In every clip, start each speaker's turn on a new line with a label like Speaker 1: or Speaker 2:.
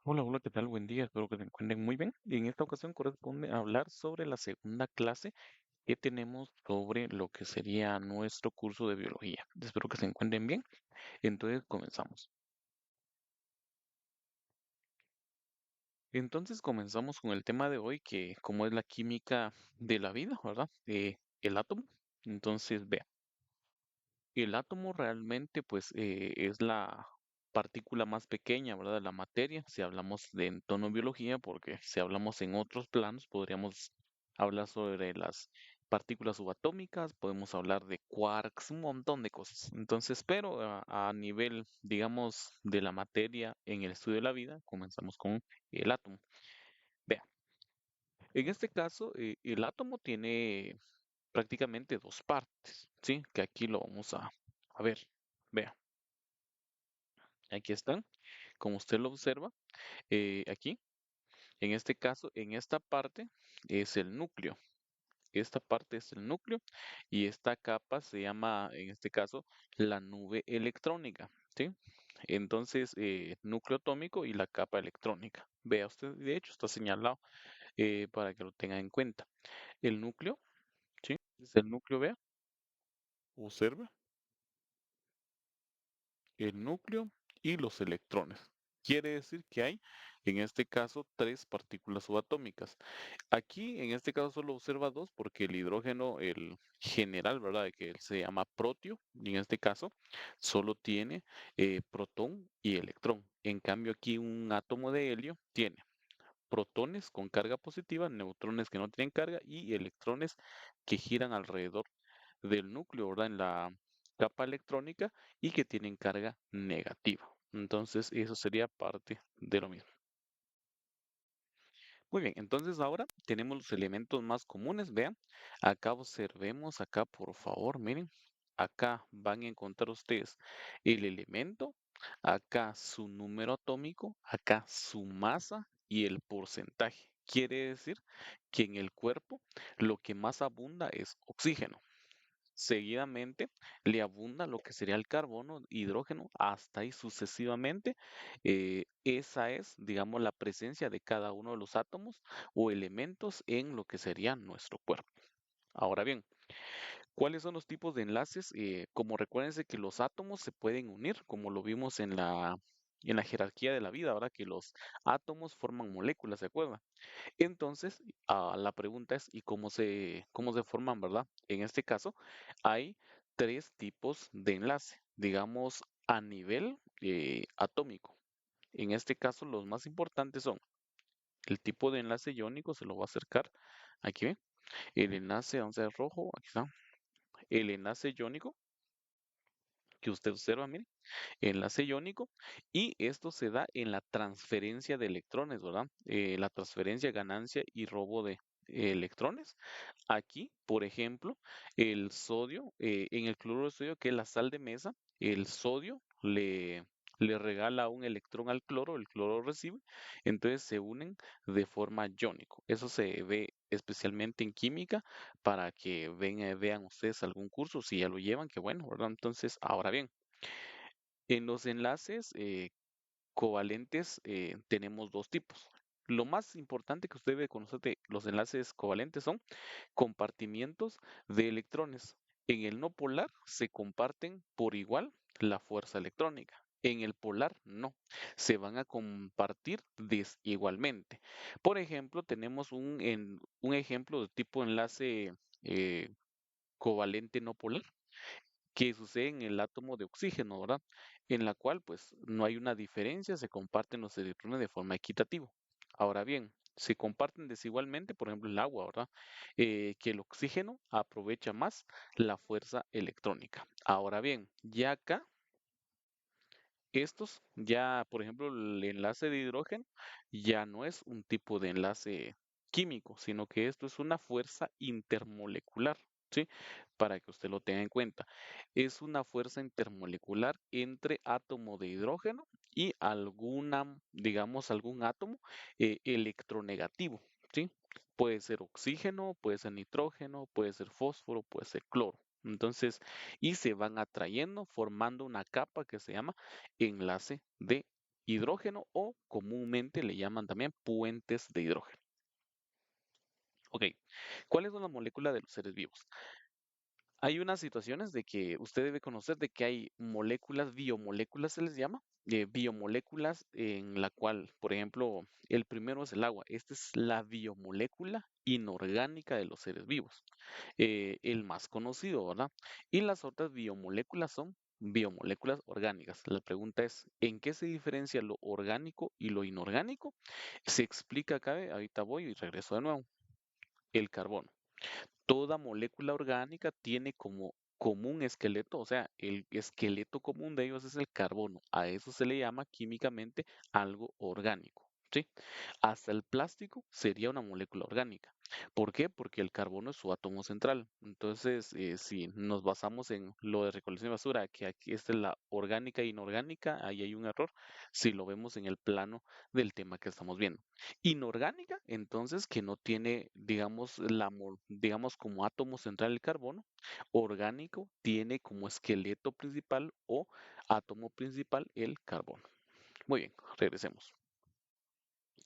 Speaker 1: Hola, hola, ¿qué tal? Buen día, espero que se encuentren muy bien. Y en esta ocasión corresponde hablar sobre la segunda clase que tenemos sobre lo que sería nuestro curso de biología. Espero que se encuentren bien. Entonces comenzamos. Entonces comenzamos con el tema de hoy, que como es la química de la vida, ¿verdad? El átomo. Entonces, vea. El átomo realmente pues es la partícula más pequeña, ¿verdad? De la materia, si hablamos de en tono biología, porque si hablamos en otros planos podríamos hablar sobre las partículas subatómicas, podemos hablar de quarks, un montón de cosas. Entonces, pero a nivel, digamos, de la materia en el estudio de la vida, comenzamos con el átomo. Vea, en este caso, el átomo tiene prácticamente dos partes, ¿sí? Que aquí lo vamos a ver. Vea, aquí están, como usted lo observa, aquí, en este caso, en esta parte es el núcleo. Esta parte es el núcleo y esta capa se llama, en este caso, la nube electrónica, ¿sí? Entonces, núcleo atómico y la capa electrónica. Vea usted, de hecho, está señalado para que lo tenga en cuenta. El núcleo, ¿sí? Es el núcleo, vea, observa. El núcleo y los electrones. Quiere decir que hay, en este caso, tres partículas subatómicas. Aquí, en este caso, solo observa dos porque el hidrógeno, el general, ¿verdad? Que él se llama protio, y en este caso, solo tiene protón y electrón. En cambio, aquí un átomo de helio tiene protones con carga positiva, neutrones que no tienen carga y electrones que giran alrededor del núcleo, ¿verdad? En la capa electrónica y que tienen carga negativa. Entonces, eso sería parte de lo mismo. Muy bien, entonces ahora tenemos los elementos más comunes. Vean, acá observemos, acá por favor, miren, acá van a encontrar ustedes el elemento, acá su número atómico, acá su masa y el porcentaje. Quiere decir que en el cuerpo lo que más abunda es oxígeno. Seguidamente le abunda lo que sería el carbono, hidrógeno, hasta ahí sucesivamente. Esa es, digamos, la presencia de cada uno de los átomos o elementos en lo que sería nuestro cuerpo. Ahora bien, ¿cuáles son los tipos de enlaces? Como recuérdense que los átomos se pueden unir, como lo vimos en la jerarquía de la vida, ahora que los átomos forman moléculas, ¿se acuerdan? Entonces, la pregunta es, ¿y cómo se forman, verdad? En este caso, hay tres tipos de enlace, digamos, a nivel atómico. En este caso, los más importantes son el tipo de enlace iónico, se lo voy a acercar aquí, ¿ve? El enlace, vamos a ver, rojo, aquí está. El enlace iónico que usted observa, mire, enlace iónico, y esto se da en la transferencia de electrones, ¿verdad? La transferencia, ganancia y robo de electrones. Aquí, por ejemplo, el sodio, en el cloruro de sodio, que es la sal de mesa, el sodio le regala un electrón al cloro, el cloro recibe, entonces se unen de forma iónico. Eso se ve especialmente en química para que vean ustedes algún curso, si ya lo llevan, que bueno, ¿verdad? Entonces, ahora bien, en los enlaces covalentes tenemos dos tipos. Lo más importante que usted debe conocer de los enlaces covalentes son compartimientos de electrones. En el no polar se comparten por igual la fuerza electrónica. En el polar no, se van a compartir desigualmente. Por ejemplo, tenemos un ejemplo de tipo enlace covalente no polar que sucede en el átomo de oxígeno, ¿verdad? En la cual pues no hay una diferencia, se comparten los electrones de forma equitativa. Ahora bien, se comparten desigualmente, por ejemplo, el agua, ¿verdad? Que el oxígeno aprovecha más la fuerza electrónica. Ahora bien, ya acá, estos, ya, por ejemplo, el enlace de hidrógeno ya no es un tipo de enlace químico, sino que esto es una fuerza intermolecular, ¿sí? Para que usted lo tenga en cuenta. Es una fuerza intermolecular entre átomo de hidrógeno y alguna, digamos, algún átomo electronegativo, ¿sí? Puede ser oxígeno, puede ser nitrógeno, puede ser fósforo, puede ser cloro. Entonces, y se van atrayendo formando una capa que se llama enlace de hidrógeno o comúnmente le llaman también puentes de hidrógeno. Ok, ¿cuáles son las moléculas de los seres vivos? Hay unas situaciones de que usted debe conocer de que hay moléculas, biomoléculas se les llama, biomoléculas en la cual, por ejemplo, el primero es el agua. Esta es la biomolécula inorgánica de los seres vivos, el más conocido, ¿verdad? Y las otras biomoléculas son biomoléculas orgánicas. La pregunta es, ¿en qué se diferencia lo orgánico y lo inorgánico? Se explica acá, ahorita voy y regreso de nuevo. El carbono. Toda molécula orgánica tiene como común esqueleto, o sea, el esqueleto común de ellos es el carbono. A eso se le llama químicamente algo orgánico, ¿sí? Hasta el plástico sería una molécula orgánica. ¿Por qué? Porque el carbono es su átomo central. Entonces, si nos basamos en lo de recolección de basura, que aquí esta es la orgánica e inorgánica, ahí hay un error si lo vemos en el plano del tema que estamos viendo. Inorgánica, entonces, que no tiene, digamos, digamos, como átomo central el carbono. Orgánico tiene como esqueleto principal o átomo principal el carbono. Muy bien, regresemos.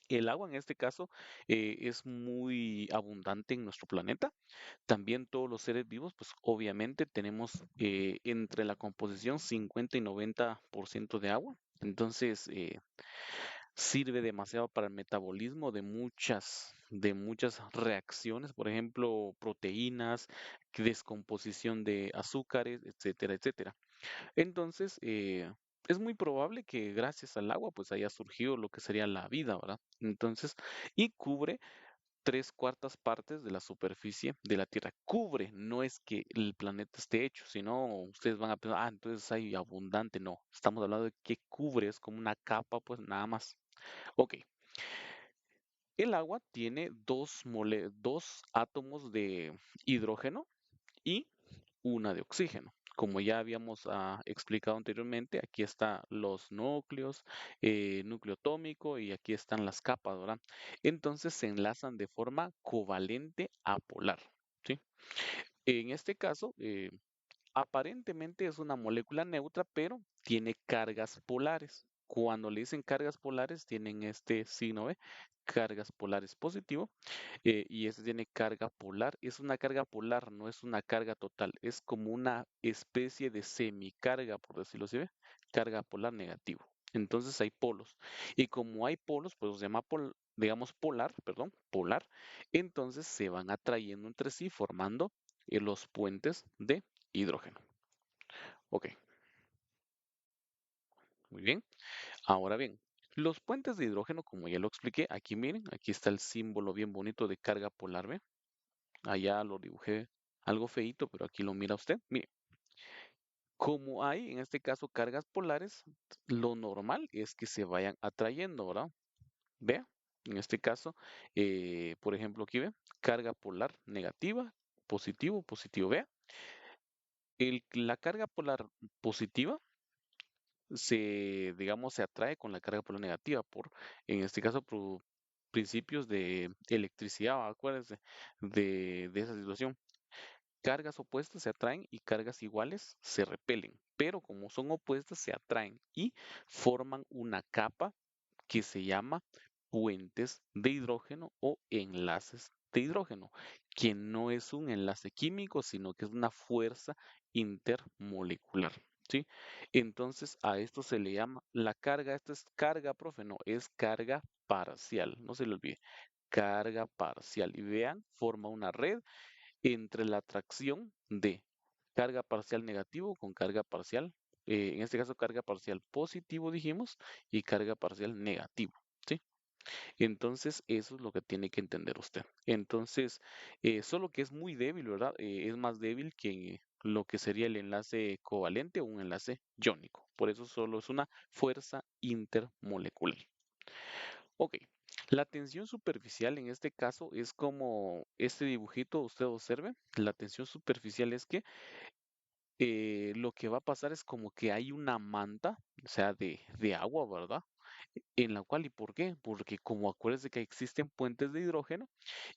Speaker 1: El agua en este caso es muy abundante en nuestro planeta. También todos los seres vivos, pues obviamente tenemos entre la composición 50 y 90% de agua. Entonces, sirve demasiado para el metabolismo de muchas reacciones, por ejemplo, proteínas, descomposición de azúcares, etcétera, etcétera. Entonces, es muy probable que gracias al agua pues haya surgido lo que sería la vida, ¿verdad? Entonces, y cubre 3/4 partes de la superficie de la Tierra. Cubre, no es que el planeta esté hecho, sino ustedes van a pensar, entonces hay abundante. No, estamos hablando de que cubre, es como una capa, pues nada más. Ok, el agua tiene dos átomos de hidrógeno y una de oxígeno. Como ya habíamos explicado anteriormente, aquí están los núcleos, núcleo atómico y aquí están las capas, ¿verdad? Entonces se enlazan de forma covalente apolar, ¿sí? En este caso, aparentemente es una molécula neutra, pero tiene cargas polares. Cuando le dicen cargas polares, tienen este signo B, cargas polares positivo, y este tiene carga polar. Es una carga polar, no es una carga total, es como una especie de semicarga, por decirlo así, ¿ve? Carga polar negativo. Entonces hay polos. Y como hay polos, pues se llama digamos polar, perdón, polar, entonces se van atrayendo entre sí formando los puentes de hidrógeno. Ok, muy bien. Ahora bien, los puentes de hidrógeno, como ya lo expliqué, aquí miren, aquí está el símbolo bien bonito de carga polar, ¿ve? Allá lo dibujé algo feito, pero aquí lo mira usted. Mire, como hay en este caso cargas polares, lo normal es que se vayan atrayendo, ¿verdad? Vea, en este caso, por ejemplo, aquí ve, carga polar negativa, positivo, positivo. Vea, la carga polar positiva digamos, se atrae con la carga polar negativa en este caso, por principios de electricidad, acuérdense de esa situación. Cargas opuestas se atraen y cargas iguales se repelen, pero como son opuestas se atraen y forman una capa que se llama puentes de hidrógeno o enlaces de hidrógeno, que no es un enlace químico, sino que es una fuerza intermolecular. ¿Sí? Entonces a esto se le llama la carga, esta es carga, profe, no, es carga parcial, no se le olvide, carga parcial. Y vean, forma una red entre la atracción de carga parcial negativo con carga parcial, en este caso carga parcial positivo dijimos, y carga parcial negativo, ¿sí? Entonces eso es lo que tiene que entender usted. Entonces, solo que es muy débil, ¿verdad? Es más débil que lo que sería el enlace covalente o un enlace iónico. Por eso solo es una fuerza intermolecular. Ok, la tensión superficial en este caso es como este dibujito, usted observe, la tensión superficial es que lo que va a pasar es como que hay una manta, o sea, de agua, ¿verdad? En la cual, ¿y por qué? Porque como acuérdense que existen puentes de hidrógeno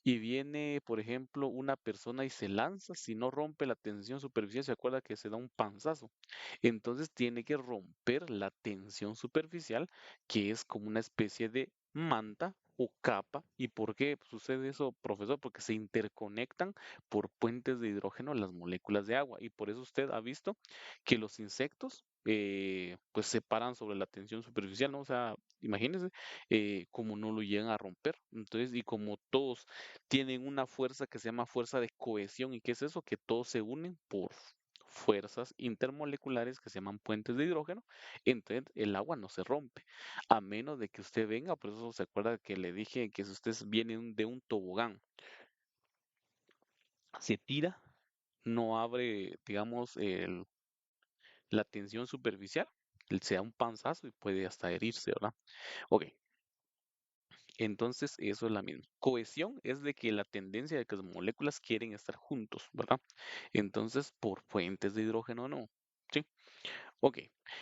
Speaker 1: y viene, por ejemplo, una persona y se lanza, si no rompe la tensión superficial, se acuerda que se da un panzazo. Entonces tiene que romper la tensión superficial, que es como una especie de manta o capa. ¿Y por qué sucede eso, profesor? Porque se interconectan por puentes de hidrógeno las moléculas de agua. Y por eso usted ha visto que los insectos pues se paran sobre la tensión superficial, ¿no? O sea, imagínense como no lo llegan a romper. Entonces, y como todos tienen una fuerza que se llama fuerza de cohesión, ¿y qué es eso? Que todos se unen por fuerzas intermoleculares que se llaman puentes de hidrógeno, entonces el agua no se rompe, a menos de que usted venga, por eso se acuerda que le dije que si usted viene de un tobogán, se tira, no abre, digamos, la tensión superficial, él se da un panzazo y puede hasta herirse, ¿verdad? Ok, entonces eso es la misma. Cohesión es de que la tendencia de que las moléculas quieren estar juntos, ¿verdad? Entonces, por puentes de hidrógeno no. ¿Sí? Ok,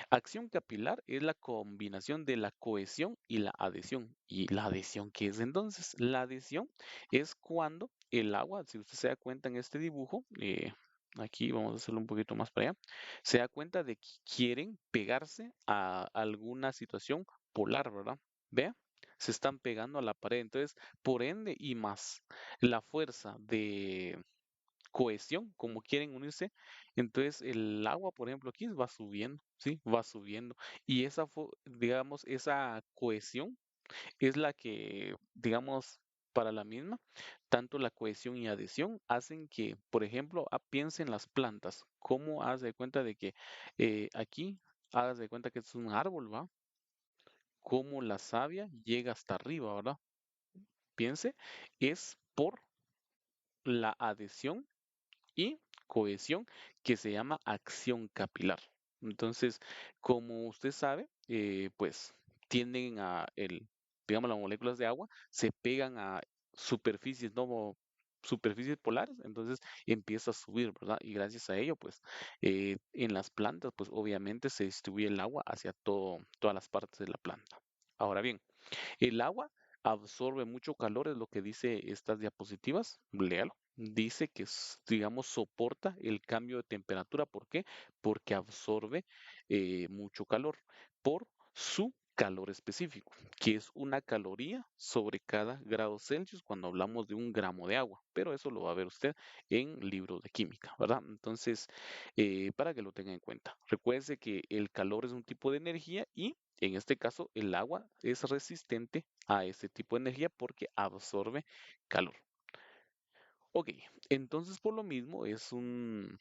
Speaker 1: acción capilar es la combinación de la cohesión y la adhesión. ¿Y la adhesión qué es entonces? La adhesión es cuando el agua, si usted se da cuenta en este dibujo, aquí vamos a hacerlo un poquito más para allá, se da cuenta de que quieren pegarse a alguna situación polar, ¿verdad? Vea, se están pegando a la pared. Entonces, por ende y más la fuerza de cohesión, como quieren unirse. Entonces el agua, por ejemplo, aquí va subiendo, ¿sí? Va subiendo. Y esa, digamos, esa cohesión es la que, digamos, para la misma, tanto la cohesión y adhesión hacen que, por ejemplo, piensen las plantas. ¿Cómo haz de cuenta de que aquí, hagas de cuenta que es un árbol, ¿va? Cómo la savia llega hasta arriba, ¿verdad? Piense, es por la adhesión y cohesión que se llama acción capilar. Entonces, como usted sabe, pues tienden digamos, las moléculas de agua se pegan a superficies, ¿no? Superficies polares, entonces empieza a subir, ¿verdad? Y gracias a ello, pues en las plantas, pues obviamente se distribuye el agua hacia todas las partes de la planta. Ahora bien, el agua absorbe mucho calor, es lo que dice estas diapositivas. Léalo. Dice que, digamos, soporta el cambio de temperatura. ¿Por qué? Porque absorbe mucho calor por su calor específico, que es una caloría sobre cada grado Celsius cuando hablamos de un gramo de agua. Pero eso lo va a ver usted en libros de química, ¿verdad? Entonces, para que lo tenga en cuenta. Recuerde que el calor es un tipo de energía y en este caso, el agua es resistente a ese tipo de energía porque absorbe calor. Ok, entonces por lo mismo es un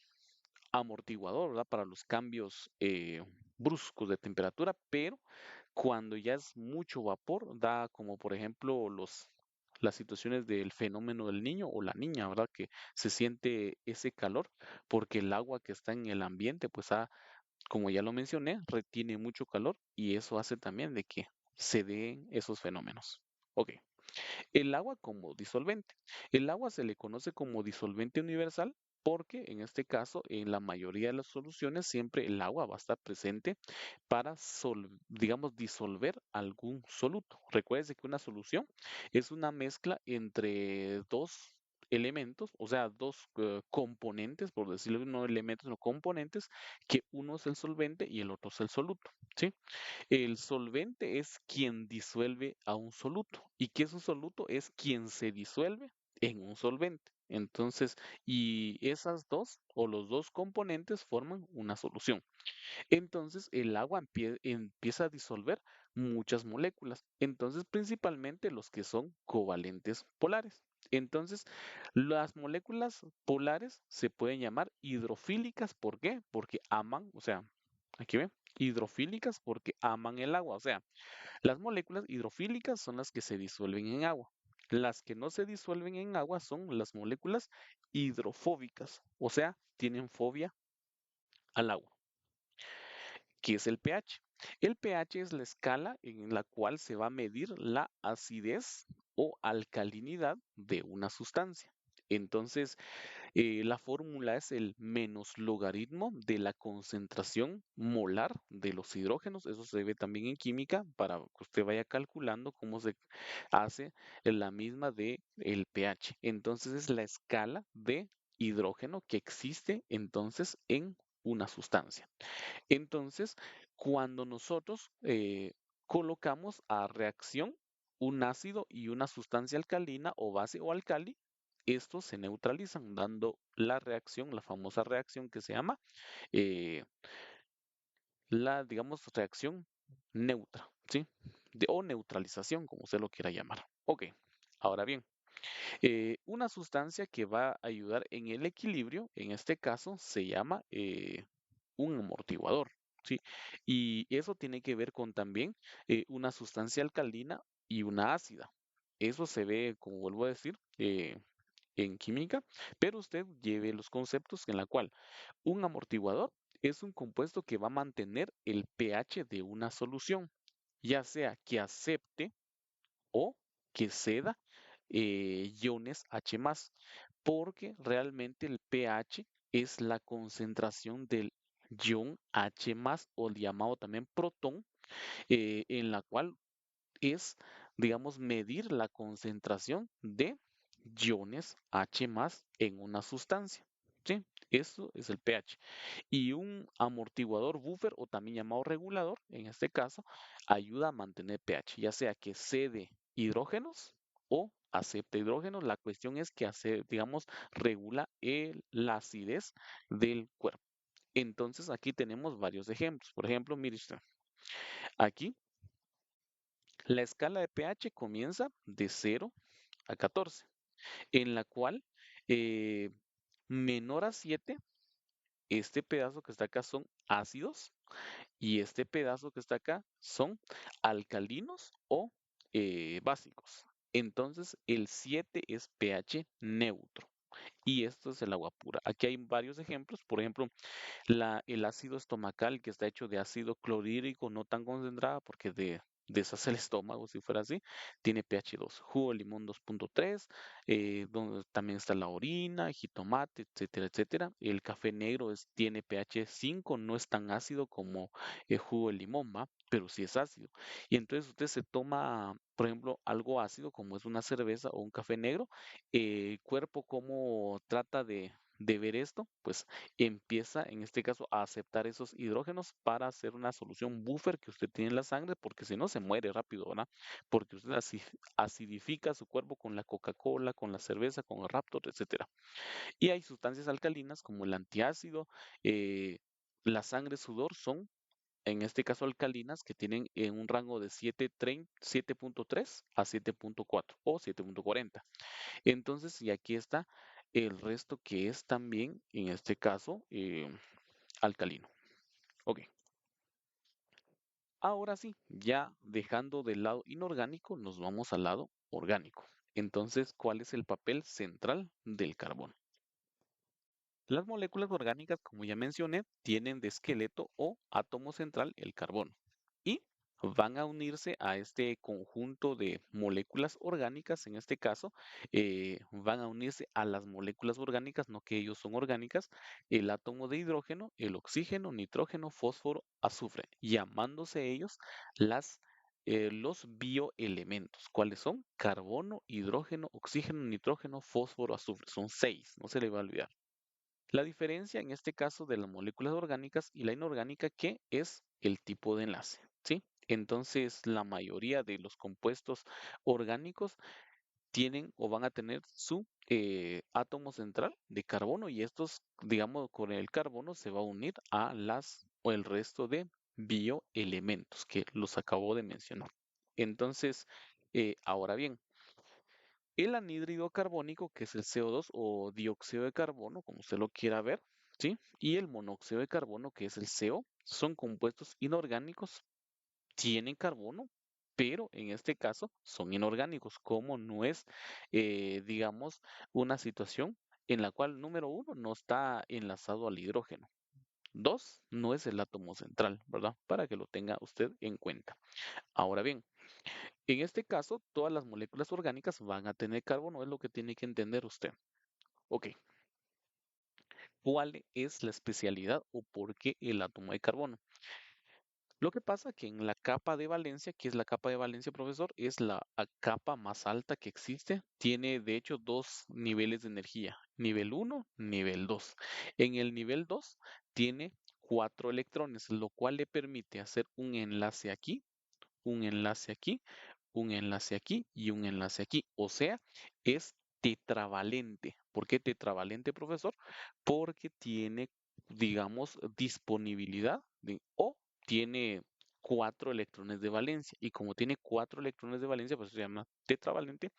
Speaker 1: amortiguador, ¿verdad? Para los cambios bruscos de temperatura, pero cuando ya es mucho vapor, da como por ejemplo las situaciones del fenómeno del niño o la niña, ¿verdad? Que se siente ese calor porque el agua que está en el ambiente, pues como ya lo mencioné, retiene mucho calor y eso hace también de que se den esos fenómenos. Ok, el agua como disolvente. El agua se le conoce como disolvente universal porque en este caso, en la mayoría de las soluciones, siempre el agua va a estar presente para, digamos, disolver algún soluto. Recuerde que una solución es una mezcla entre dos elementos, o sea, dos componentes, por decirlo, no elementos, no componentes, que uno es el solvente y el otro es el soluto, ¿sí? El solvente es quien disuelve a un soluto. ¿Y qué es un soluto? Es quien se disuelve en un solvente. Entonces, y esas dos o los dos componentes forman una solución. Entonces, el agua empieza a disolver muchas moléculas. Entonces, principalmente los que son covalentes polares. Entonces, las moléculas polares se pueden llamar hidrofílicas. ¿Por qué? Porque aman, o sea, aquí ven, hidrofílicas porque aman el agua. O sea, las moléculas hidrofílicas son las que se disuelven en agua. Las que no se disuelven en agua son las moléculas hidrofóbicas, o sea, tienen fobia al agua. ¿Qué es el pH? El pH es la escala en la cual se va a medir la acidez o alcalinidad de una sustancia. Entonces, la fórmula es el menos logaritmo de la concentración molar de los hidrógenos. Eso se ve también en química para que usted vaya calculando cómo se hace la misma de el pH. Entonces es la escala de hidrógeno que existe entonces en una sustancia. Entonces, cuando nosotros colocamos a reacción un ácido y una sustancia alcalina o base o alcali, estos se neutralizan dando la reacción, la famosa reacción que se llama eh, la, digamos, reacción neutra, ¿sí? O neutralización, como usted lo quiera llamar. Ok, ahora bien, una sustancia que va a ayudar en el equilibrio, en este caso, se llama un amortiguador, ¿sí? Y eso tiene que ver con también una sustancia alcalina y una ácida. Eso se ve, como vuelvo a decir, en química, pero usted lleve los conceptos en la cual un amortiguador es un compuesto que va a mantener el pH de una solución, ya sea que acepte o que ceda iones H+, porque realmente el pH es la concentración del ion H+, o el llamado también protón, en la cual es, digamos, medir la concentración de iones H+ en una sustancia. ¿Sí? Eso es el pH. Y un amortiguador buffer o también llamado regulador, en este caso, ayuda a mantener pH, ya sea que cede hidrógenos o acepta hidrógenos. La cuestión es que hace, digamos, regula la acidez del cuerpo. Entonces aquí tenemos varios ejemplos. Por ejemplo, mire usted, aquí la escala de pH comienza de 0 a 14, en la cual eh, menor a 7, este pedazo que está acá son ácidos y este pedazo que está acá son alcalinos o básicos. Entonces el 7 es pH neutro y esto es el agua pura. Aquí hay varios ejemplos, por ejemplo, el ácido estomacal que está hecho de ácido clorhídrico no tan concentrado porque deshace el estómago si fuera así, tiene pH 2. Jugo de limón 2.3, donde también está la orina, jitomate, etcétera, etcétera. El café negro tiene pH 5, no es tan ácido como el jugo de limón, ¿va? Pero sí es ácido. Y entonces usted se toma, por ejemplo, algo ácido como es una cerveza o un café negro, el cuerpo cómo trata de ver esto, pues empieza en este caso a aceptar esos hidrógenos para hacer una solución buffer que usted tiene en la sangre, porque si no se muere rápido, ¿verdad? Porque usted acidifica su cuerpo con la Coca-Cola, con la cerveza, con el Raptor, etcétera. Y hay sustancias alcalinas como el antiácido, eh, la sangre, sudor son en este caso alcalinas que tienen en un rango de 7.3 a 7.4 o 7.40. Entonces, y aquí está el resto que es también, en este caso, alcalino. Ok. Ahora sí, ya dejando del lado inorgánico, nos vamos al lado orgánico. Entonces, ¿cuál es el papel central del carbono? Las moléculas orgánicas, como ya mencioné, tienen de esqueleto o átomo central el carbono y van a unirse a este conjunto de moléculas orgánicas, en este caso, van a unirse a las moléculas orgánicas, no que ellos son orgánicas, el átomo de hidrógeno, el oxígeno, nitrógeno, fósforo, azufre, llamándose ellos los bioelementos. ¿Cuáles son? Carbono, hidrógeno, oxígeno, nitrógeno, fósforo, azufre. Son 6, no se le va a olvidar. La diferencia en este caso de las moléculas orgánicas y la inorgánica, que es el tipo de enlace, ¿sí? Entonces, la mayoría de los compuestos orgánicos tienen o van a tener su átomo central de carbono y estos, digamos, con el carbono se va a unir a las o el resto de bioelementos que los acabo de mencionar. Entonces, ahora bien, el anhídrido carbónico, que es el CO2 o dióxido de carbono, como usted lo quiera ver, ¿sí? Y el monóxido de carbono, que es el CO, son compuestos inorgánicos, tienen carbono, pero en este caso son inorgánicos, como no es, digamos, una situación en la cual, número uno, no está enlazado al hidrógeno. Dos, no es el átomo central, ¿verdad? Para que lo tenga usted en cuenta. Ahora bien, en este caso, todas las moléculas orgánicas van a tener carbono, es lo que tiene que entender usted. Ok, ¿cuál es la especialidad o por qué el átomo de carbono? Lo que pasa que en la capa de valencia, que es la capa de valencia, profesor, es la capa más alta que existe. Tiene, de hecho, dos niveles de energía, nivel uno, nivel 2. En el nivel 2 tiene 4 electrones, lo cual le permite hacer un enlace aquí, un enlace aquí, un enlace aquí y un enlace aquí. O sea, es tetravalente. ¿Por qué tetravalente, profesor? Porque tiene, digamos, disponibilidad o tiene 4 electrones de valencia. Y como tiene 4 electrones de valencia, pues se llama tetravalente,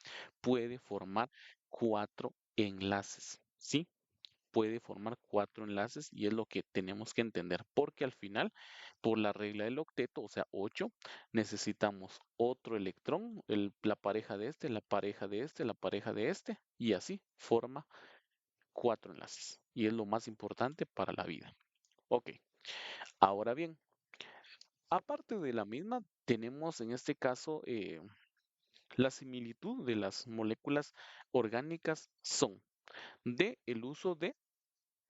Speaker 1: puede formar 4 enlaces. ¿Sí? Puede formar 4 enlaces y es lo que tenemos que entender, porque al final, por la regla del octeto, o sea, 8, necesitamos otro electrón, la pareja de este, la pareja de este, la pareja de este, y así forma 4 enlaces. Y es lo más importante para la vida. Ok, ahora bien, aparte de la misma, tenemos en este caso la similitud de las moléculas orgánicas son de el uso de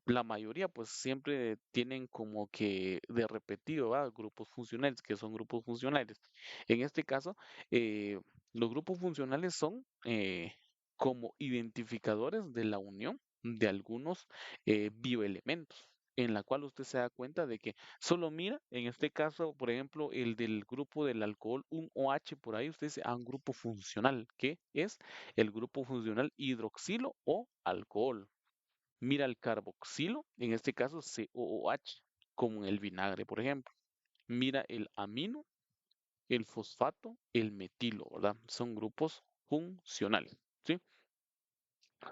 Speaker 1: la mayoría pues siempre tienen como que de repetido, ¿va? Grupos funcionales, que son grupos funcionales. En este caso, los grupos funcionales son como identificadores de la unión de algunos bioelementos, en la cual usted se da cuenta de que solo mira, en este caso, por ejemplo, el del grupo del alcohol, un OH por ahí, usted dice, un grupo funcional, que es el grupo funcional hidroxilo o alcohol. Mira el carboxilo, en este caso COOH, como en el vinagre, por ejemplo. Mira el amino, el fosfato, el metilo, ¿verdad? Son grupos funcionales, ¿sí?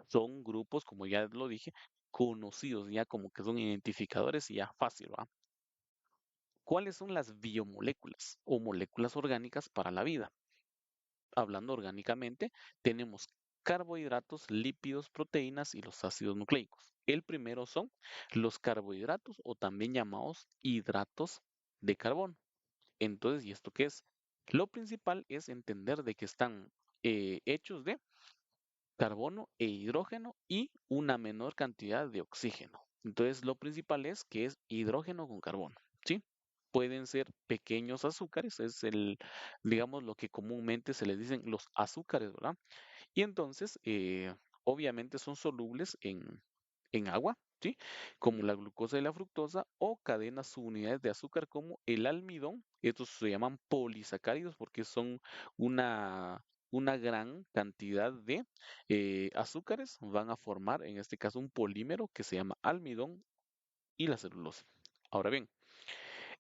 Speaker 1: Son grupos, como ya lo dije, conocidos, ya como que son identificadores y ya fácil, ¿va? ¿Cuáles son las biomoléculas o moléculas orgánicas para la vida? Hablando orgánicamente, tenemos carbohidratos, lípidos, proteínas y los ácidos nucleicos. El primero son los carbohidratos o también llamados hidratos de carbono. Entonces, ¿y esto qué es? Lo principal es entender de que están hechos de carbono e hidrógeno y una menor cantidad de oxígeno. Entonces, lo principal es que es hidrógeno con carbono, ¿sí? Pueden ser pequeños azúcares, es digamos, lo que comúnmente se les dicen los azúcares, ¿verdad? Y entonces, obviamente son solubles en agua, ¿sí? Como la glucosa y la fructosa, o cadenas subunidades de azúcar como el almidón. Estos se llaman polisacáridos porque son una gran cantidad de azúcares. Van a formar, en este caso, un polímero que se llama almidón y la celulosa. Ahora bien,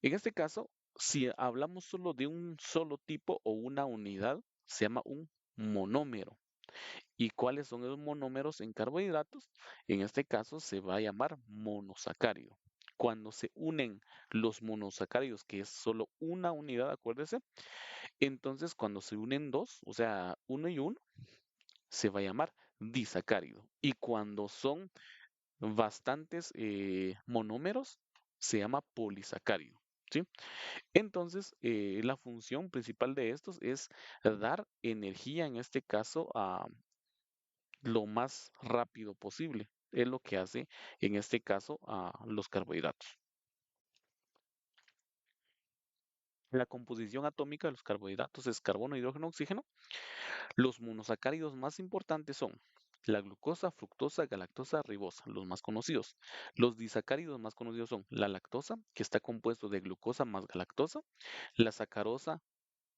Speaker 1: en este caso, si hablamos solo de un solo tipo o una unidad, se llama un monómero. ¿Y cuáles son los monómeros en carbohidratos? En este caso se va a llamar monosacárido. Cuando se unen los monosacáridos, que es solo una unidad, acuérdese, entonces cuando se unen dos, o sea, uno y uno, se va a llamar disacárido. Y cuando son bastantes monómeros, se llama polisacárido. ¿Sí? Entonces, la función principal de estos es dar energía, en este caso, a lo más rápido posible. Es lo que hace, en este caso, a los carbohidratos. La composición atómica de los carbohidratos es carbono, hidrógeno, oxígeno. Los monosacáridos más importantes son la glucosa, fructosa, galactosa, ribosa, los más conocidos. Los disacáridos más conocidos son la lactosa, que está compuesto de glucosa más galactosa, la sacarosa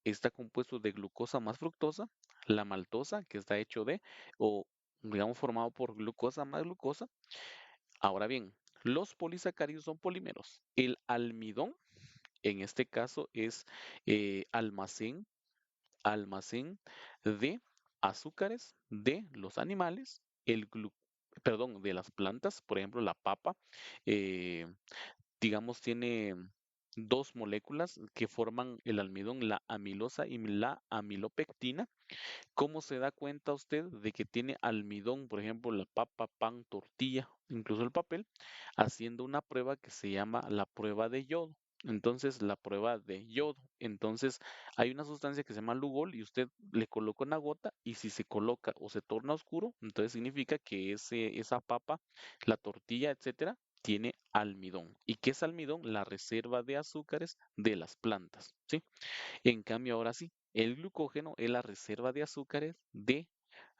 Speaker 1: está compuesto de glucosa más fructosa, la maltosa, que está hecho de, o digamos formado por glucosa más glucosa. Ahora bien, los polisacáridos son polímeros. El almidón, en este caso, es almacén, almacén de azúcares de los animales, perdón, de las plantas, por ejemplo, la papa, eh, digamos, tiene dos moléculas que forman el almidón, la amilosa y la amilopectina. ¿Cómo se da cuenta usted de que tiene almidón, por ejemplo, la papa, pan, tortilla, incluso el papel, haciendo una prueba que se llama la prueba de yodo? Entonces, la prueba de yodo. Entonces, hay una sustancia que se llama Lugol y usted le coloca una gota y si se coloca o se torna oscuro, entonces significa que esa papa, la tortilla, etcétera, tiene almidón. ¿Y qué es almidón? La reserva de azúcares de las plantas, ¿sí? En cambio, ahora sí, el glucógeno es la reserva de azúcares de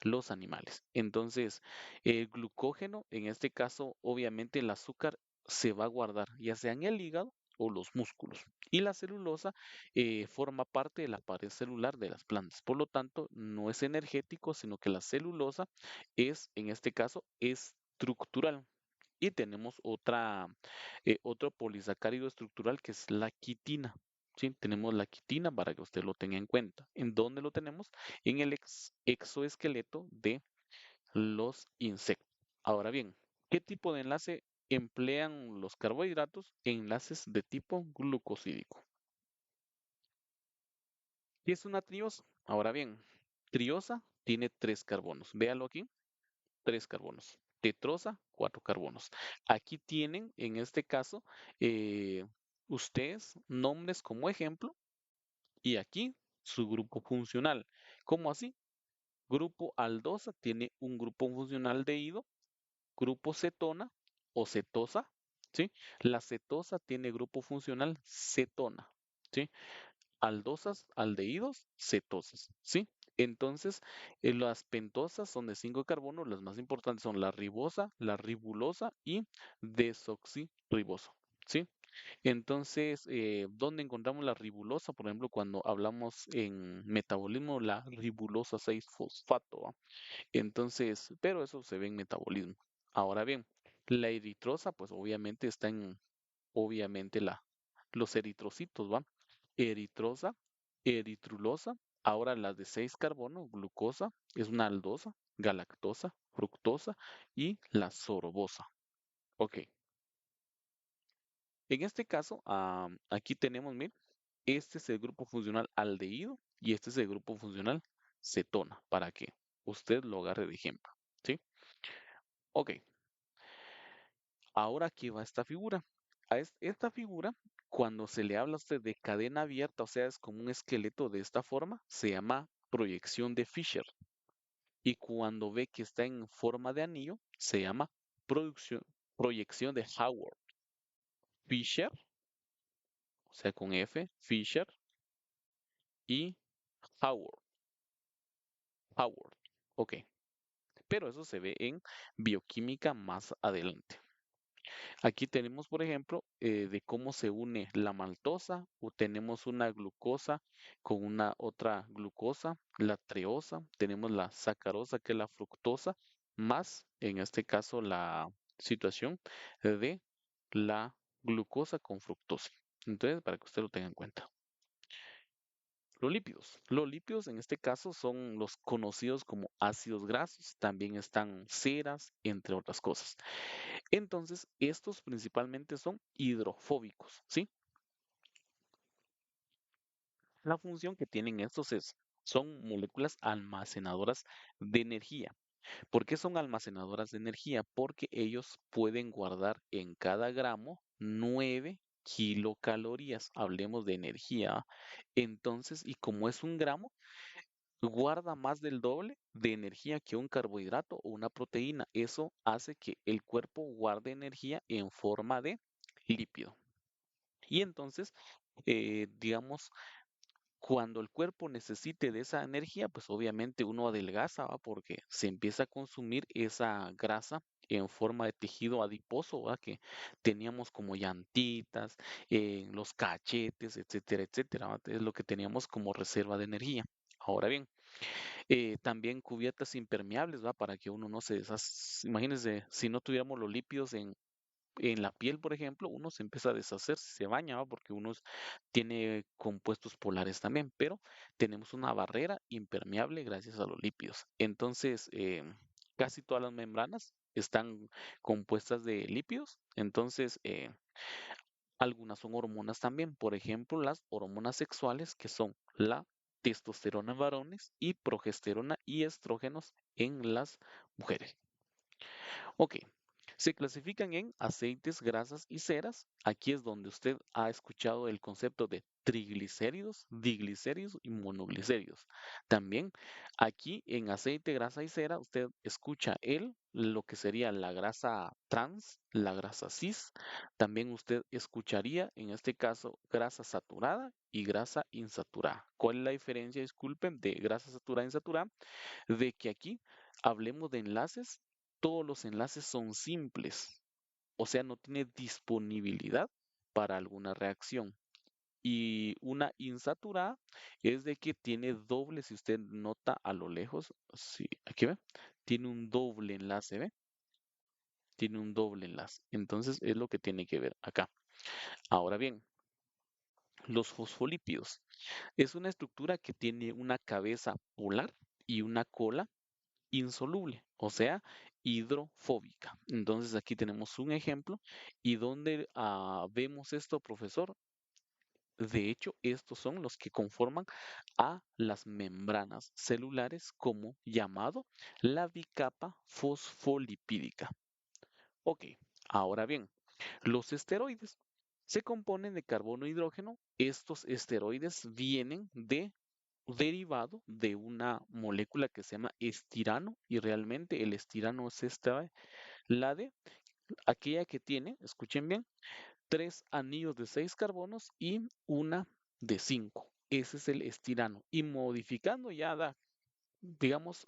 Speaker 1: los animales. Entonces, el glucógeno, en este caso, obviamente el azúcar se va a guardar, ya sea en el hígado o los músculos. Y la celulosa forma parte de la pared celular de las plantas. Por lo tanto, no es energético, sino que la celulosa es, en este caso, estructural. Y tenemos otro polisacárido estructural que es la quitina. ¿Sí? Tenemos la quitina para que usted lo tenga en cuenta. ¿En dónde lo tenemos? En el exoesqueleto de los insectos. Ahora bien, ¿qué tipo de enlace emplean los carbohidratos? Enlaces de tipo glucosídico. ¿Qué es una triosa? Ahora bien, triosa tiene tres carbonos. Véalo aquí, tres carbonos. Tetrosa, cuatro carbonos. Aquí tienen, en este caso, eh, ustedes nombres como ejemplo y aquí su grupo funcional. ¿Cómo así? Grupo aldosa tiene un grupo funcional de hidro, grupo cetona o cetosa, ¿sí? La cetosa tiene grupo funcional cetona, ¿sí? Aldosas, aldehídos, cetosas, ¿sí? Entonces, las pentosas son de 5 carbonos, las más importantes son la ribosa, la ribulosa y desoxirriboso, ¿sí? Entonces, ¿dónde encontramos la ribulosa? Por ejemplo, cuando hablamos en metabolismo, la ribulosa 6-fosfato, ¿va? Entonces, pero eso se ve en metabolismo. Ahora bien, la eritrosa, pues obviamente está en, obviamente los eritrocitos, ¿va? Eritrosa, eritrulosa, ahora las de 6 carbono, glucosa, es una aldosa, galactosa, fructosa y la sorbosa. Ok, en este caso, aquí tenemos, miren, este es el grupo funcional aldehído y este es el grupo funcional cetona, para que usted lo agarre de ejemplo, ¿sí? Ok, ahora aquí va esta figura. Esta figura, cuando se le habla a usted de cadena abierta, o sea, es como un esqueleto de esta forma, se llama proyección de Fisher. Y cuando ve que está en forma de anillo, se llama proyección de Howard. Fisher, o sea, con F, Fisher y Howard. Howard. Ok, pero eso se ve en bioquímica más adelante. Aquí tenemos, por ejemplo, de cómo se une la maltosa o tenemos una glucosa con una otra glucosa, la treosa, tenemos la sacarosa que es la fructosa, más en este caso la situación de la glucosa con fructosa. Entonces, para que usted lo tenga en cuenta. Los lípidos. Los lípidos en este caso son los conocidos como ácidos grasos, también están ceras, entre otras cosas. Entonces, estos principalmente son hidrofóbicos, ¿sí? La función que tienen estos son moléculas almacenadoras de energía. ¿Por qué son almacenadoras de energía? Porque ellos pueden guardar en cada gramo 9 kilocalorías. Hablemos de energía. Entonces, y como es un gramo, guarda más del doble de energía que un carbohidrato o una proteína. Eso hace que el cuerpo guarde energía en forma de lípido. Y entonces, digamos, cuando el cuerpo necesite de esa energía, pues obviamente uno adelgaza, ¿va? Porque se empieza a consumir esa grasa en forma de tejido adiposo, ¿va? Que teníamos como llantitas, los cachetes, etcétera, etcétera, ¿va? Es lo que teníamos como reserva de energía. Ahora bien, también cubiertas impermeables, ¿va? Para que uno no se deshaga. Imagínense, si no tuviéramos los lípidos en la piel, por ejemplo, uno se empieza a deshacer si se baña, ¿va? Porque uno tiene compuestos polares también, pero tenemos una barrera impermeable gracias a los lípidos. Entonces, casi todas las membranas están compuestas de lípidos, entonces algunas son hormonas también, por ejemplo, las hormonas sexuales que son la testosterona en varones y progesterona y estrógenos en las mujeres. Ok, Se clasifican en aceites, grasas y ceras. Aquí es donde usted ha escuchado el concepto de triglicéridos, diglicéridos y monoglicéridos. También aquí en aceite, grasa y cera, usted escucha lo que sería la grasa trans, la grasa cis. También usted escucharía, en este caso, grasa saturada y grasa insaturada. ¿Cuál es la diferencia, disculpen, de grasa saturada e insaturada? De que aquí hablemos de enlaces, todos los enlaces son simples, o sea, no tiene disponibilidad para alguna reacción. Y una insaturada es de que tiene doble, si usted nota a lo lejos, sí, aquí ve, tiene un doble enlace, ¿ve? Tiene un doble enlace. Entonces es lo que tiene que ver acá. Ahora bien, los fosfolípidos es una estructura que tiene una cabeza polar y una cola insoluble, o sea, hidrofóbica. Entonces aquí tenemos un ejemplo y donde vemos esto, profesor. De hecho, estos son los que conforman a las membranas celulares como llamado la bicapa fosfolipídica. Ok, ahora bien, los esteroides se componen de carbono e hidrógeno. Estos esteroides vienen de derivado de una molécula que se llama estirano y realmente el estirano es esta, la de aquella que tiene, escuchen bien, tres anillos de 6 carbonos y una de 5. Ese es el estirano. Y modificando ya da, digamos,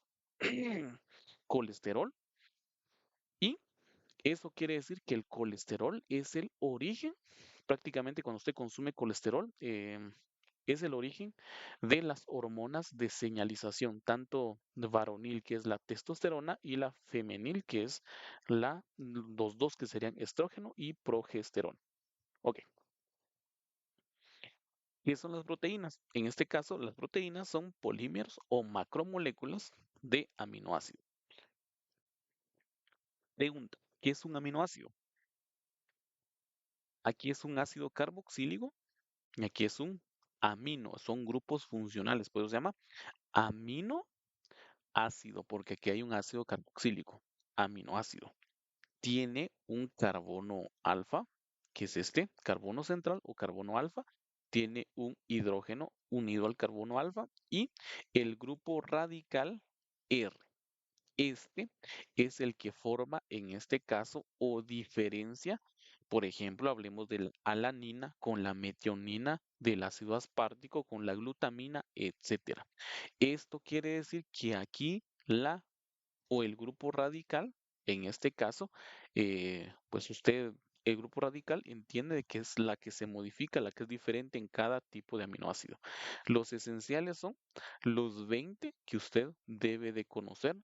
Speaker 1: colesterol. Y eso quiere decir que el colesterol es el origen, prácticamente cuando usted consume colesterol, es el origen de las hormonas de señalización, tanto varonil que es la testosterona y la femenil que es los dos que serían estrógeno y progesterona. Ok, ¿qué son las proteínas? En este caso, las proteínas son polímeros o macromoléculas de aminoácidos. Pregunta, ¿qué es un aminoácido? Aquí es un ácido carboxílico y aquí es un amino, son grupos funcionales, por eso se llama aminoácido, porque aquí hay un ácido carboxílico, aminoácido. Tiene un carbono alfa, que es este, carbono central o carbono alfa, tiene un hidrógeno unido al carbono alfa y el grupo radical R. Este es el que forma en este caso o diferencia, por ejemplo, hablemos de la alanina con la metionina, del ácido aspartico con la glutamina, etcétera. Esto quiere decir que aquí la o el grupo radical, en este caso, pues usted, el grupo radical entiende de que es la que se modifica, la que es diferente en cada tipo de aminoácido. Los esenciales son los 20 que usted debe de conocer,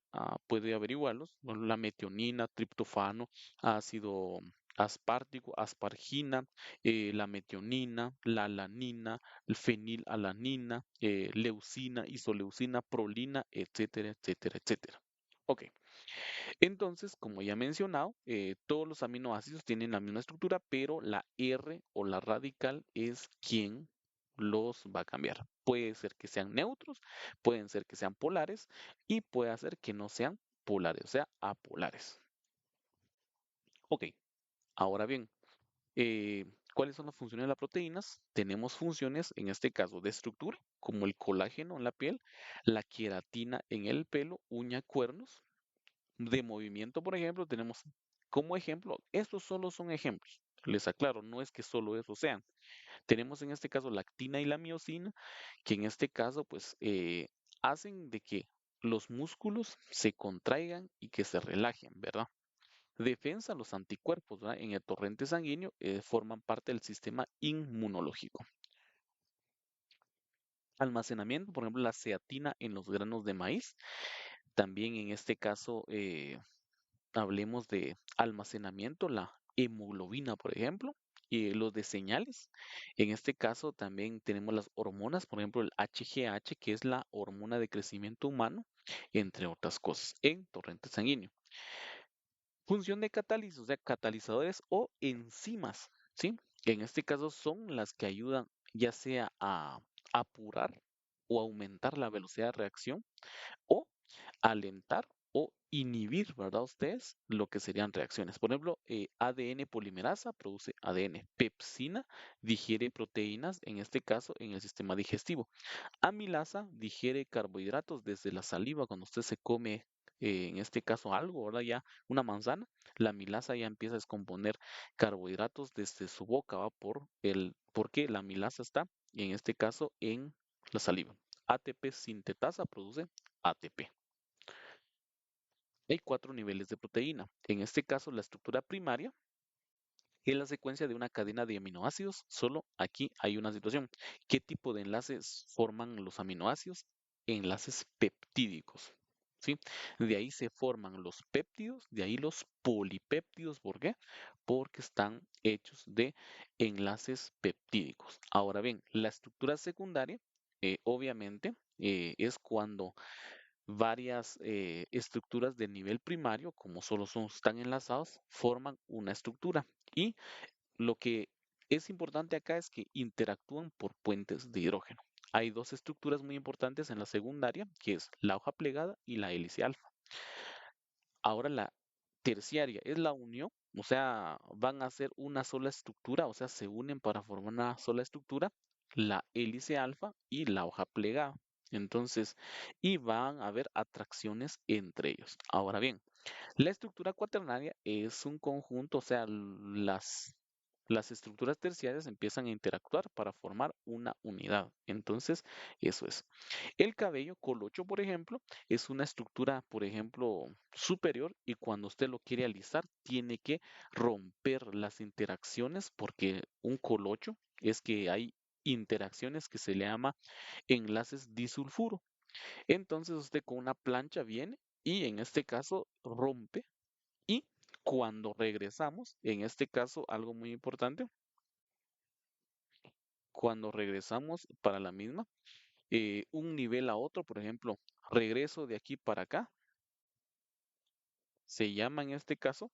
Speaker 1: puede averiguarlos, bueno, la metionina, triptofano, ácido aspartico, aspargina, la metionina, la alanina, el fenilalanina, leucina, isoleucina, prolina, etcétera, etcétera, etcétera. Ok, entonces, como ya he mencionado, todos los aminoácidos tienen la misma estructura, pero la R o la radical es quien los va a cambiar. Puede ser que sean neutros, pueden ser que sean polares y puede ser que no sean polares, o sea, apolares. Ok, ahora bien, ¿cuáles son las funciones de las proteínas? Tenemos funciones, en este caso, de estructura, como el colágeno en la piel, la queratina en el pelo, uña, cuernos. De movimiento, por ejemplo, tenemos como ejemplo, estos solo son ejemplos. Les aclaro, no es que solo eso sean. Tenemos en este caso la actina y la miosina, que en este caso, pues, hacen de que los músculos se contraigan y que se relajen, ¿verdad? Defensa, los anticuerpos, ¿verdad? En el torrente sanguíneo forman parte del sistema inmunológico. Almacenamiento, por ejemplo, la ceatina en los granos de maíz. También en este caso, hablemos de almacenamiento, la hemoglobina, por ejemplo, y los de señales. En este caso también tenemos las hormonas, por ejemplo, el HGH, que es la hormona de crecimiento humano, entre otras cosas, en torrente sanguíneo. Función de catálisis, o sea, catalizadores o enzimas, ¿sí? Que en este caso son las que ayudan ya sea a apurar o aumentar la velocidad de reacción o alentar o inhibir, ¿verdad? Ustedes lo que serían reacciones. Por ejemplo, ADN polimerasa produce ADN. Pepsina digiere proteínas, en este caso en el sistema digestivo. Amilasa digiere carbohidratos desde la saliva cuando usted se come, en este caso algo, ¿verdad? Ya una manzana, la amilasa ya empieza a descomponer carbohidratos desde su boca, ¿va? Porque la amilasa está, en este caso, en la saliva. ATP sintetasa produce ATP. Hay cuatro niveles de proteína. En este caso, la estructura primaria es la secuencia de una cadena de aminoácidos. Solo aquí hay una situación. ¿Qué tipo de enlaces forman los aminoácidos? Enlaces peptídicos. ¿Sí? De ahí se forman los péptidos, de ahí los polipéptidos. ¿Por qué? Porque están hechos de enlaces peptídicos. Ahora bien, la estructura secundaria, obviamente, es cuando varias estructuras de nivel primario, como solo están enlazados, forman una estructura. Y lo que es importante acá es que interactúan por puentes de hidrógeno. Hay dos estructuras muy importantes en la secundaria, que es la hoja plegada y la hélice alfa. Ahora la terciaria es la unión, o sea, van a ser una sola estructura, o sea, se unen para formar una sola estructura, la hélice alfa y la hoja plegada. Entonces, y van a haber atracciones entre ellos. Ahora bien, la estructura cuaternaria es un conjunto, o sea, las estructuras terciarias empiezan a interactuar para formar una unidad. Entonces, eso es. El cabello colocho, por ejemplo, es una estructura, por ejemplo, superior y cuando usted lo quiere alisar, tiene que romper las interacciones porque un colocho es que hay interacciones que se le llama enlaces disulfuro. Entonces usted con una plancha viene y en este caso rompe y cuando regresamos, en este caso algo muy importante, cuando regresamos para la misma, un nivel a otro, por ejemplo, regreso de aquí para acá, se llama en este caso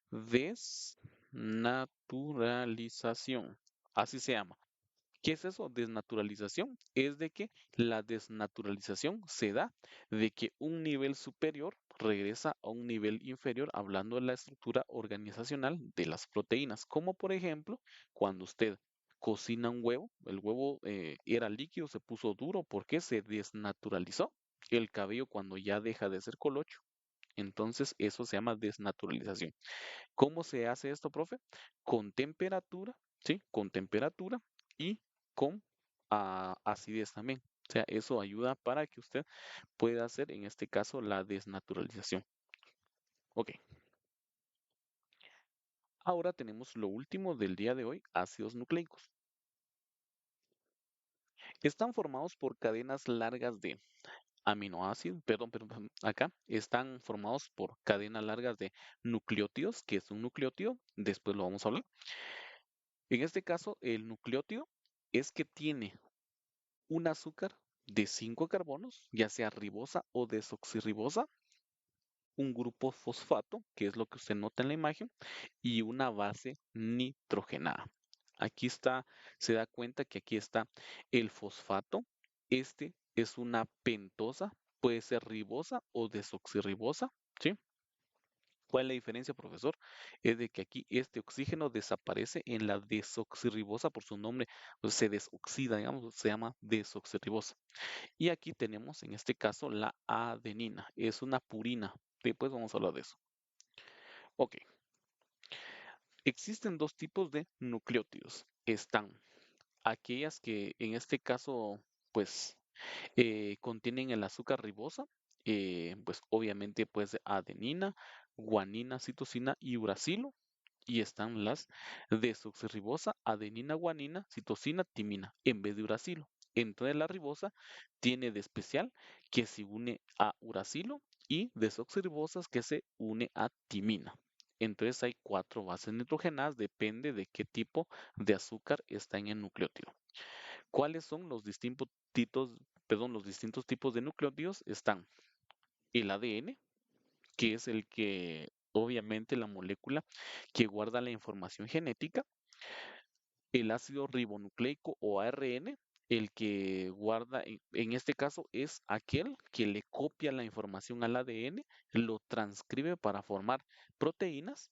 Speaker 1: desnaturalización. Así se llama. ¿Qué es eso? Desnaturalización. Es de que la desnaturalización se da de que un nivel superior regresa a un nivel inferior, hablando de la estructura organizacional de las proteínas, como por ejemplo cuando usted cocina un huevo, el huevo era líquido, se puso duro porque se desnaturalizó. El cabello cuando ya deja de ser colocho. Entonces eso se llama desnaturalización. ¿Cómo se hace esto, profe? Con temperatura, ¿sí? Con temperatura y con acidez también. O sea, eso ayuda para que usted pueda hacer, en este caso, la desnaturalización. Ok. Ahora tenemos lo último del día de hoy, ácidos nucleicos. Están formados por cadenas largas de aminoácidos, perdón, acá están formados por cadenas largas de nucleótidos, que es un nucleótido, después lo vamos a hablar. En este caso, el nucleótido es que tiene un azúcar de 5 carbonos, ya sea ribosa o desoxirribosa, un grupo fosfato, que es lo que usted nota en la imagen, y una base nitrogenada. Aquí está, se da cuenta que aquí está el fosfato. Este es una pentosa, puede ser ribosa o desoxirribosa, ¿sí? ¿Cuál es la diferencia, profesor? Es de que aquí este oxígeno desaparece en la desoxirribosa por su nombre, o sea, se desoxida, digamos, se llama desoxirribosa. Y aquí tenemos en este caso la adenina, es una purina. Después vamos a hablar de eso. Ok, existen dos tipos de nucleótidos. Están aquellas que en este caso, pues, contienen el azúcar ribosa, pues obviamente pues adenina, guanina, citosina y uracilo. Y están las desoxirribosa, adenina, guanina, citosina, timina, en vez de uracilo. Entonces la ribosa tiene de especial que se une a uracilo y desoxirribosas que se une a timina. Entonces hay cuatro bases nitrogenadas, depende de qué tipo de azúcar está en el nucleótido. ¿Cuáles son los distintos tipos de nucleótidos? Están el ADN, que es el que, obviamente, la molécula que guarda la información genética, el ácido ribonucleico o ARN, el que guarda, en este caso es aquel que le copia la información al ADN, lo transcribe para formar proteínas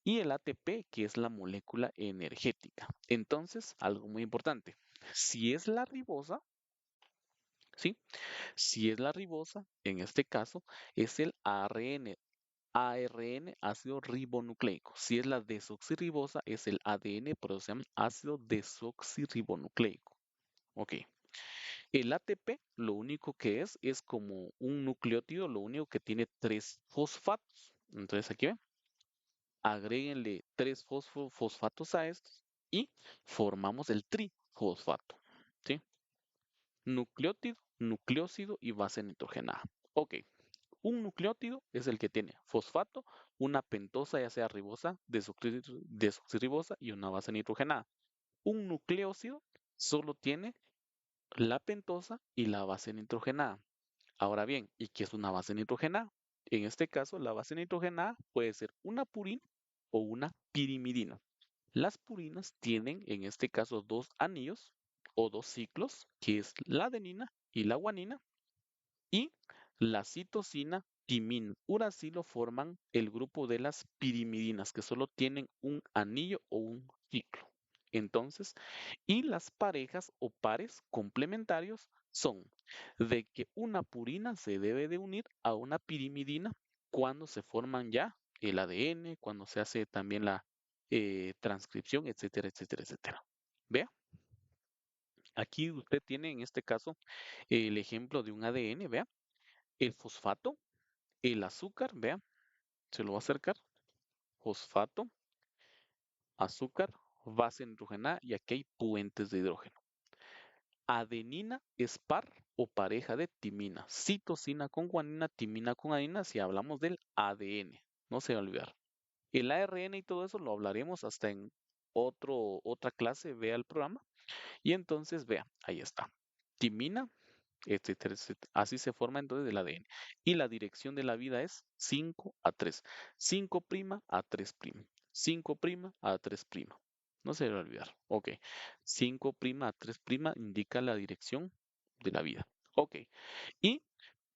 Speaker 1: y el ATP, que es la molécula energética. Entonces, algo muy importante, si es la ribosa, ¿sí? Si es la ribosa, en este caso, es el ARN, ácido ribonucleico. Si es la desoxirribosa, es el ADN, por eso se llama ácido desoxirribonucleico. Ok. El ATP, lo único que es como un nucleótido, lo único que tiene tres fosfatos. Entonces aquí ven, agréguenle tres fosfatos a estos y formamos el trifosfato. ¿Sí? Nucleótido, nucleósido y base nitrogenada. Ok, un nucleótido es el que tiene fosfato, una pentosa, ya sea ribosa, desoxirribosa y una base nitrogenada. Un nucleósido solo tiene la pentosa y la base nitrogenada. Ahora bien, ¿y qué es una base nitrogenada? En este caso, la base nitrogenada puede ser una purina o una pirimidina. Las purinas tienen, en este caso, dos anillos o dos ciclos, que es la adenina y la guanina, y la citosina, timina, uracilo forman el grupo de las pirimidinas, que solo tienen un anillo o un ciclo. Entonces, y las parejas o pares complementarios son de que una purina se debe de unir a una pirimidina cuando se forman ya el ADN, cuando se hace también la transcripción, etcétera, etcétera, etcétera. Vea, aquí usted tiene en este caso el ejemplo de un ADN, vea, el fosfato, el azúcar, vea, se lo va a acercar, fosfato, azúcar, base nitrogenada y aquí hay puentes de hidrógeno. Adenina es par o pareja de timina. Citosina con guanina, timina con adenina si hablamos del ADN. No se va a olvidar. El ARN y todo eso lo hablaremos hasta en otra clase, vea el programa. Y entonces, vea, ahí está. Timina, etcétera, etcétera. Así se forma entonces el ADN. Y la dirección de la vida es 5 a 3. 5' a 3'. 5' a 3'. No se debe olvidar. Ok. 5' a 3' indica la dirección de la vida. Ok. Y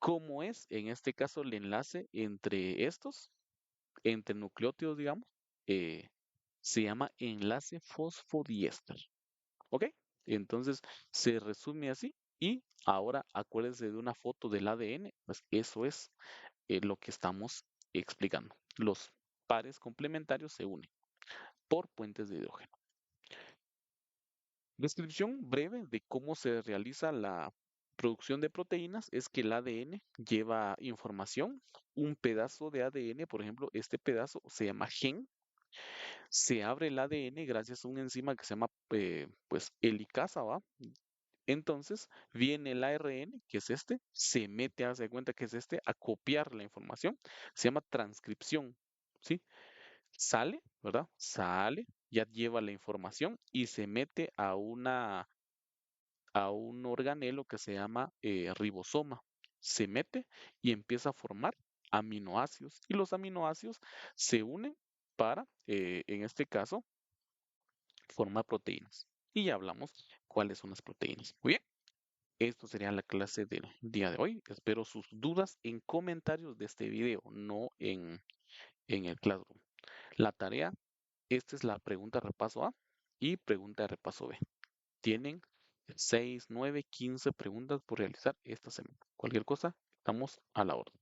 Speaker 1: cómo es en este caso el enlace entre estos, entre nucleótidos, digamos, eh, se llama enlace fosfodiéster. ¿Ok? Entonces se resume así y ahora acuérdense de una foto del ADN, pues eso es lo que estamos explicando. Los pares complementarios se unen por puentes de hidrógeno. Descripción breve de cómo se realiza la producción de proteínas es que el ADN lleva información, un pedazo de ADN, por ejemplo, este pedazo se llama gen, se abre el ADN gracias a una enzima que se llama pues helicasa, ¿va? Entonces viene el ARN, que es este, se mete, hace de cuenta que es este, a copiar la información, se llama transcripción, ¿sí? Sale, ¿verdad? Sale, ya lleva la información y se mete a un organelo que se llama ribosoma. Se mete y empieza a formar aminoácidos y los aminoácidos se unen para, en este caso, formar proteínas. Y ya hablamos cuáles son las proteínas. Muy bien. Esto sería la clase del día de hoy. Espero sus dudas en comentarios de este video, no en el Classroom. La tarea, esta es la pregunta repaso A y pregunta de repaso B. Tienen 6, 9, 15 preguntas por realizar esta semana. Cualquier cosa, estamos a la orden.